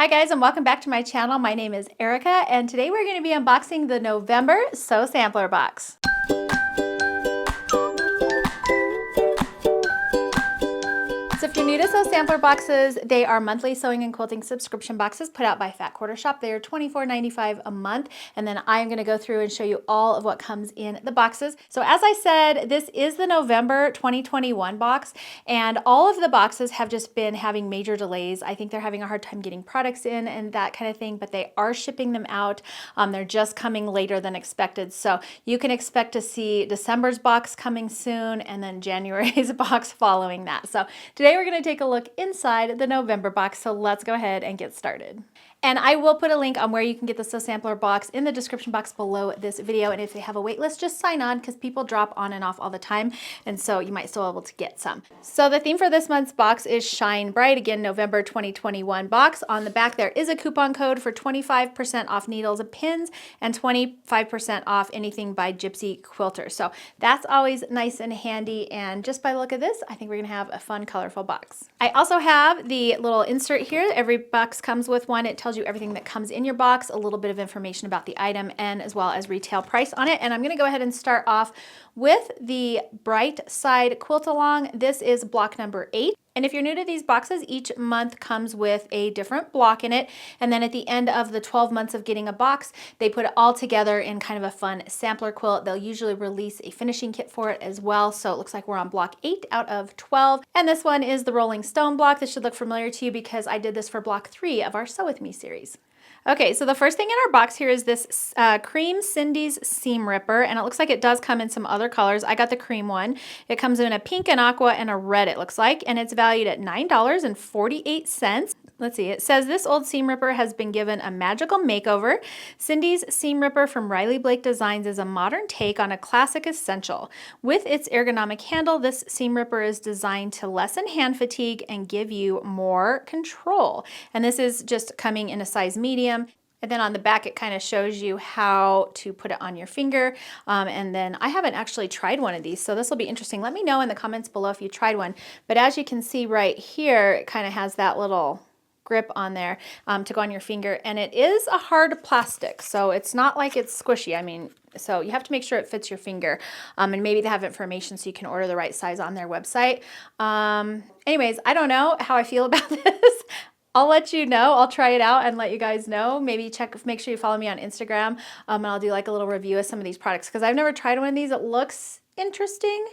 Hi guys, and welcome back to my channel. My name is Erica, and today we're going to be unboxing the November Sew Sampler box. So if you're new to Sew Sampler boxes, they are monthly sewing and quilting subscription boxes put out by Fat Quarter Shop. They are $24.95 a month, and then I'm going to go through and show you all of what comes in the boxes. So as I said, this is the November 2021 box, and all of the boxes have just been having major delays. I think they're having a hard time getting products in and that kind of thing, but they are shipping them out. They're just coming later than expected. So you can expect to see December's box coming soon and then January's box following that. So today we're going to take a look inside the November box, so let's go ahead and get started. And I will put a link on where you can get the Sew Sampler box in the description box below this video. And if they have a wait list, just sign on because people drop on and off all the time. And so you might still be able to get some. So the theme for this month's box is Shine Bright. Again, November 2021 box. On the back, there is a coupon code for 25% off needles and pins and 25% off anything by Gypsy Quilter. So that's always nice and handy. And just by the look of this, I think we're going to have a fun, colorful box. I also have the little insert here. Every box comes with one. It tells you everything that comes in your box, a little bit of information about the item, and as well as retail price on it. And I'm going to go ahead and start off with the Bright Side Quilt Along. This is block number 8. And if you're new to these boxes, each month comes with a different block in it. And then at the end of the 12 months of getting a box, they put it all together in kind of a fun sampler quilt. They'll usually release a finishing kit for it as well. So it looks like we're on block 8 out of 12. And this one is the Rolling Stone block. This should look familiar to you because I did this for block 3 of our Sew With Me series. Okay, so the first thing in our box here is this Cream Cindy's Seam Ripper, and it looks like it does come in some other colors. I got the cream one. It comes in a pink and aqua and a red, it looks like, and it's valued at $9.48. Let's see, it says this old seam ripper has been given a magical makeover. Cindy's Seam Ripper from Riley Blake Designs is a modern take on a classic essential. With its ergonomic handle, this seam ripper is designed to lessen hand fatigue and give you more control. And this is just coming in a size medium. And then on the back, it kind of shows you how to put it on your finger. And then I haven't actually tried one of these, so this will be interesting. Let me know in the comments below if you tried one. But as you can see right here, it kind of has that little grip on there to go on your finger, and it is a hard plastic, so it's not like it's squishy. I mean, so you have to make sure it fits your finger, and maybe they have information so you can order the right size on their website. Anyways, I don't know how I feel about this. I'll let you know. I'll try it out and let you guys know. Maybe make sure you follow me on Instagram, and I'll do like a little review of some of these products because I've never tried one of these. It looks interesting.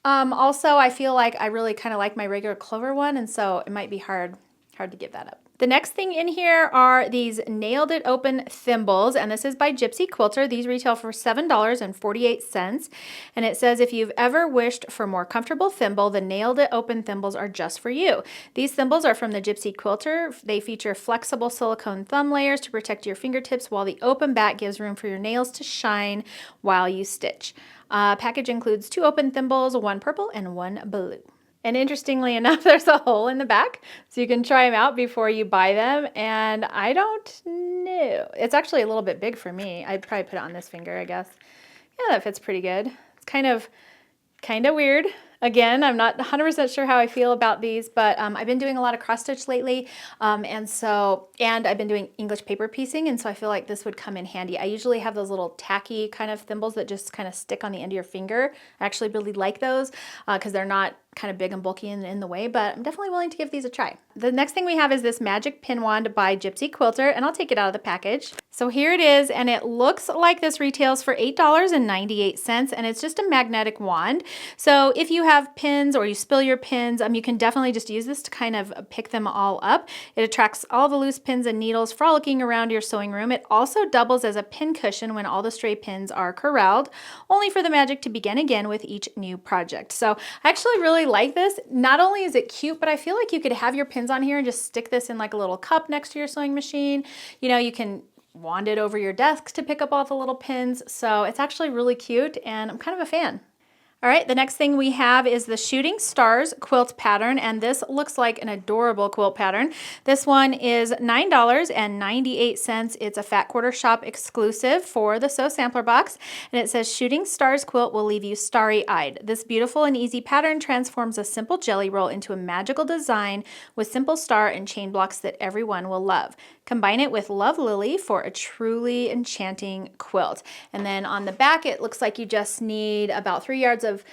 Also, I feel like I really kind of like my regular Clover one, and so it might be hard to give that up. The next thing in here are these Nailed It Open thimbles, and this is by Gypsy Quilter. These retail for $7.48, and it says, if you've ever wished for more comfortable thimble, the Nailed It Open thimbles are just for you. These thimbles are from the Gypsy Quilter. They feature flexible silicone thumb layers to protect your fingertips, while the open back gives room for your nails to shine while you stitch. Package includes 2 open thimbles, 1 purple and 1 blue. And interestingly enough, there's a hole in the back, so you can try them out before you buy them. And I don't know. It's actually a little bit big for me. I'd probably put it on this finger, I guess. Yeah, that fits pretty good. It's kind of weird. Again, I'm not 100% sure how I feel about these, but I've been doing a lot of cross stitch lately, and I've been doing English paper piecing, and so I feel like this would come in handy. I usually have those little tacky kind of thimbles that just kind of stick on the end of your finger. I actually really like those because they're not kind of big and bulky in the way, but I'm definitely willing to give these a try. The next thing we have is this Magic Pinwand by Gypsy Quilter, and I'll take it out of the package. So here it is, and it looks like this retails for $8.98, and it's just a magnetic wand. So if you have pins or you spill your pins, you can definitely just use this to kind of pick them all up. It attracts all the loose pins and needles frolicking around your sewing room. It also doubles as a pin cushion when all the stray pins are corralled, only for the magic to begin again with each new project. So I actually really like this. Not only is it cute, but I feel like you could have your pins on here and just stick this in like a little cup next to your sewing machine. You know, you can wand it over your desk to pick up all the little pins. So it's actually really cute, and I'm kind of a fan. All right, the next thing we have is the Shooting Stars quilt pattern, and this looks like an adorable quilt pattern. This one is $9.98. It's a Fat Quarter Shop exclusive for the Sew Sampler box, and it says Shooting Stars quilt will leave you starry-eyed. This beautiful and easy pattern transforms a simple jelly roll into a magical design with simple star and chain blocks that everyone will love. Combine it with Love Lily for a truly enchanting quilt. And then on the back, it looks like you just need about 3 yards of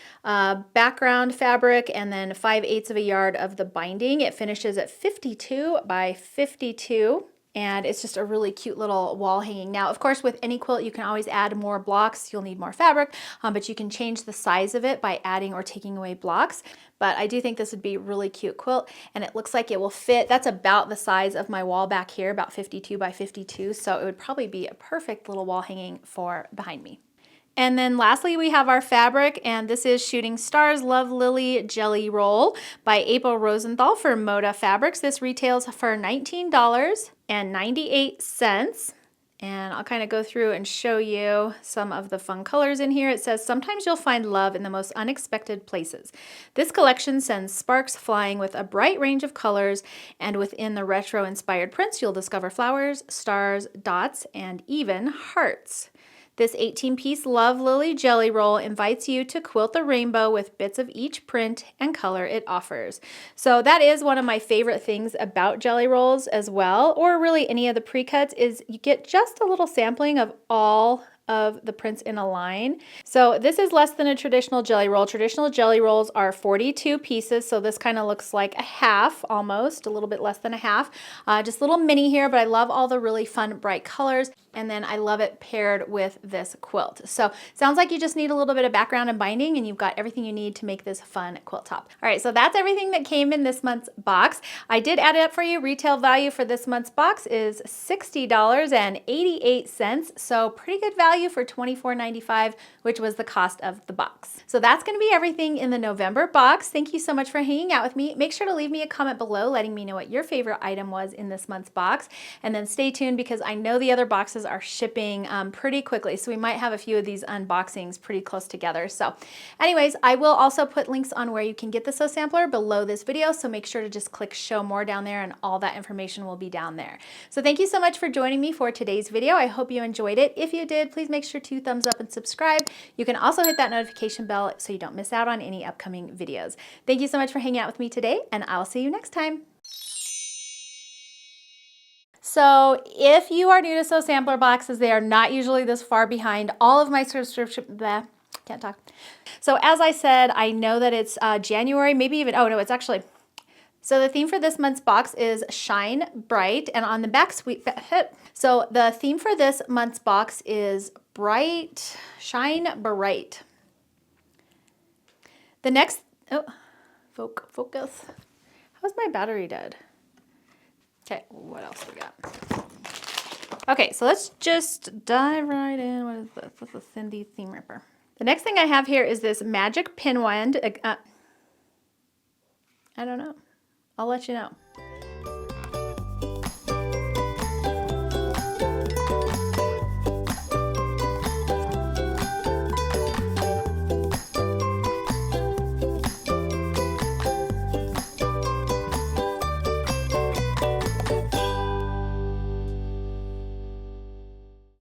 background fabric and then 5/8 of a yard of the binding. It finishes at 52 by 52. And it's just a really cute little wall hanging. Now, of course, with any quilt, you can always add more blocks. You'll need more fabric, but you can change the size of it by adding or taking away blocks. But I do think this would be a really cute quilt, and it looks like it will fit. That's about the size of my wall back here, about 52 by 52. So it would probably be a perfect little wall hanging for behind me. And then lastly, we have our fabric, and this is Shooting Stars Love Lily Jelly Roll by April Rosenthal for Moda Fabrics. This retails for $19.98. And I'll kind of go through and show you some of the fun colors in here. It says, sometimes you'll find love in the most unexpected places. This collection sends sparks flying with a bright range of colors, and within the retro-inspired prints, you'll discover flowers, stars, dots, and even hearts. This 18-piece Love Lily Jelly Roll invites you to quilt the rainbow with bits of each print and color it offers. So that is one of my favorite things about jelly rolls as well, or really any of the pre-cuts, is you get just a little sampling of all of the prints in a line. So this is less than a traditional jelly roll. Traditional jelly rolls are 42 pieces, so this kind of looks like a half, almost, a little bit less than a half. Just a little mini here, but I love all the really fun, bright colors. And then I love it paired with this quilt. So sounds like you just need a little bit of background and binding, and you've got everything you need to make this fun quilt top. All right, so that's everything that came in this month's box. I did add it up for you. Retail value for this month's box is $60.88. So pretty good value for $24.95, which was the cost of the box. So that's going to be everything in the November box. Thank you so much for hanging out with me. Make sure to leave me a comment below letting me know what your favorite item was in this month's box. And then stay tuned, because I know the other boxes are shipping pretty quickly, so we might have a few of these unboxings pretty close together. So anyways, I will also put links on where you can get the Sew Sampler below this video, so make sure to just click show more down there, and all that information will be down there. So thank you so much for joining me for today's video. I hope you enjoyed it. If you did, please make sure to thumbs up and subscribe. You can also hit that notification bell so you don't miss out on any upcoming videos. Thank you so much for hanging out with me today, and I'll see you next time. So if you are new to Sew Sampler boxes, they are not usually this far behind. All of my subscription, can't talk. So as I said, I know that it's January, maybe even, oh no, it's actually, so the theme for this month's box is Shine Bright, and on the back, so the theme for this month's box is Bright, Shine Bright. The next, focus. How's my battery dead? Okay, what else we got? Okay, so let's just dive right in. What is this? This is a Cindy Theme Ripper. The next thing I have here is this Magic Pinwand. I don't know. I'll let you know.